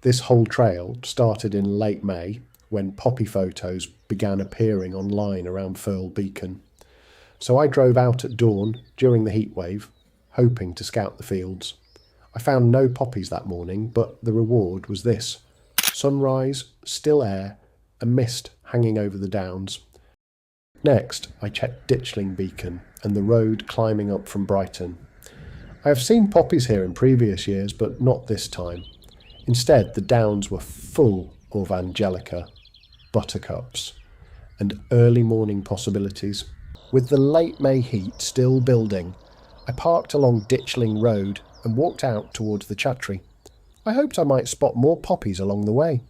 This whole trail started in late May when poppy photos began appearing online around Firle Beacon. So I drove out at dawn during the heatwave, hoping to scout the fields. I found no poppies that morning, but the reward was this: sunrise, still air, a mist hanging over the downs. Next, I checked Ditchling Beacon and the road climbing up from Brighton. I have seen poppies here in previous years, but not this time. Instead, the downs were full of angelica, buttercups, and early morning possibilities. With the late May heat still building, I parked along Ditchling Road and walked out towards the Chattri. I hoped I might spot more poppies along the way.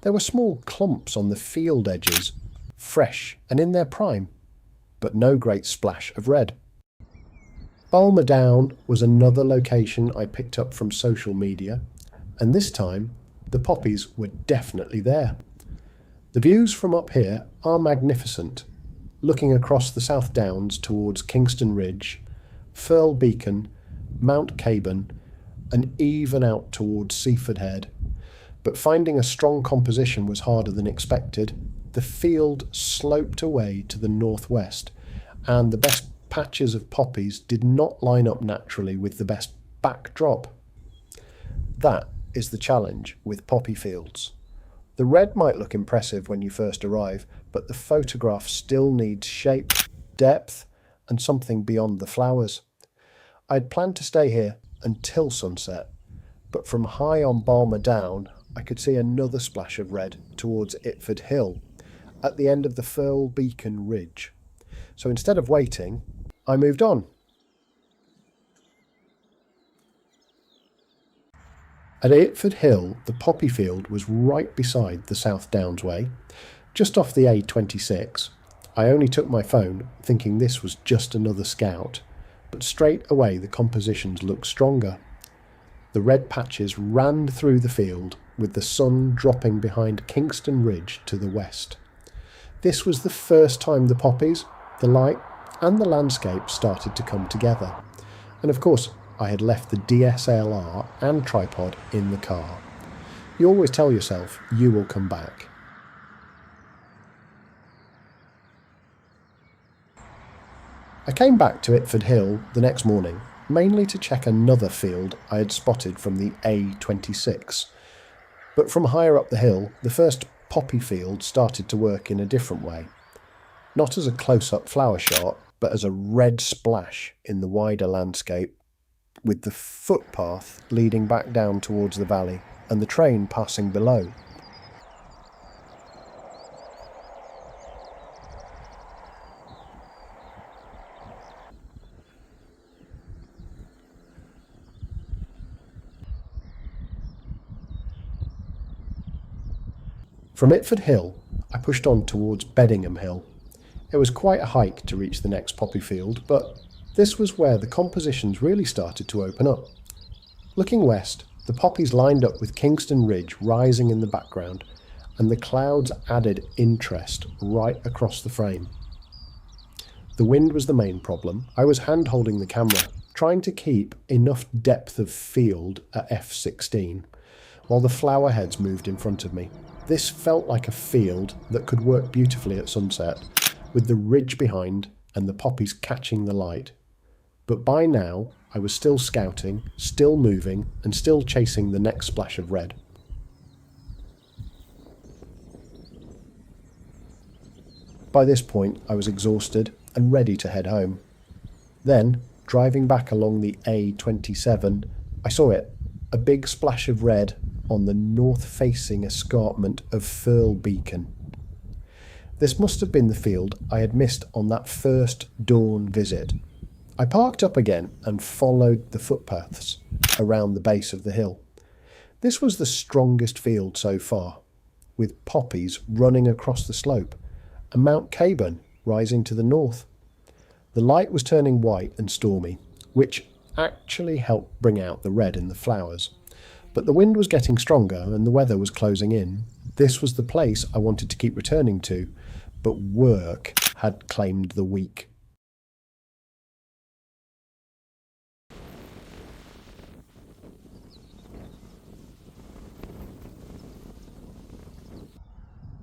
There were small clumps on the field edges, fresh and in their prime, but no great splash of red. Balmer Down was another location I picked up from social media, and this time the poppies were definitely there. The views from up here are magnificent, looking across the South Downs towards Kingston Ridge, Firle Beacon, Mount Caban, and even out towards Seaford Head. But finding a strong composition was harder than expected. The field sloped away to the northwest, and the best patches of poppies did not line up naturally with the best backdrop. That is the challenge with poppy fields. The red might look impressive when you first arrive, but the photograph still needs shape, depth, and something beyond the flowers. I had planned to stay here until sunset, but from high on Balmer Down I could see another splash of red towards Itford Hill at the end of the Firle Beacon ridge. So instead of waiting, I moved on. At Itford Hill, the poppy field was right beside the South Downs Way, just off the A26. I only took my phone, thinking this was just another scout, but straight away the compositions looked stronger. The red patches ran through the field, with the sun dropping behind Kingston Ridge to the west. This was the first time the poppies, the light, and the landscape started to come together. And of course, I had left the DSLR and tripod in the car. You always tell yourself you will come back. I came back to Itford Hill the next morning, mainly to check another field I had spotted from the A26. But from higher up the hill, the first poppy field started to work in a different way. Not as a close-up flower shot, but as a red splash in the wider landscape, with the footpath leading back down towards the valley and the train passing below. From Itford Hill, I pushed on towards Beddingham Hill. It was quite a hike to reach the next poppy field, but this was where the compositions really started to open up. Looking west, the poppies lined up with Kingston Ridge rising in the background, and the clouds added interest right across the frame. The wind was the main problem. I was hand-holding the camera, trying to keep enough depth of field at f16, while the flower heads moved in front of me. This felt like a field that could work beautifully at sunset, with the ridge behind and the poppies catching the light. But by now, I was still scouting, still moving, and still chasing the next splash of red. By this point, I was exhausted and ready to head home. Then, driving back along the A27, I saw it, a big splash of red on the north-facing escarpment of Firle Beacon. This must have been the field I had missed on that first dawn visit. I parked up again and followed the footpaths around the base of the hill. This was the strongest field so far, with poppies running across the slope and Mount Caban rising to the north. The light was turning white and stormy, which actually helped bring out the red in the flowers. But the wind was getting stronger and the weather was closing in. This was the place I wanted to keep returning to, but work had claimed the week.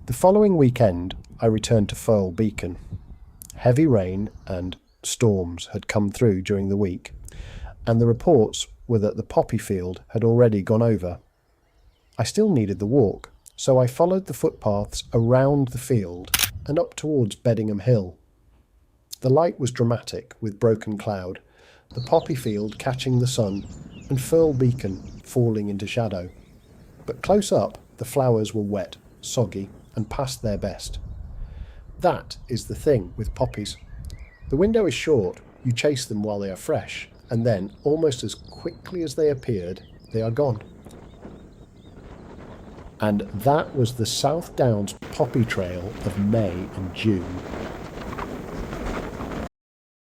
The following weekend, I returned to Firle Beacon. Heavy rain and storms had come through during the week, and the reports were that the poppy field had already gone over. I still needed the walk, so I followed the footpaths around the field and up towards Beddingham Hill. The light was dramatic with broken cloud, the poppy field catching the sun and Firle Beacon falling into shadow. But close up, the flowers were wet, soggy and past their best. That is the thing with poppies. The window is short, you chase them while they are fresh, and then, almost as quickly as they appeared, they are gone. And that was the South Downs poppy trail of May and June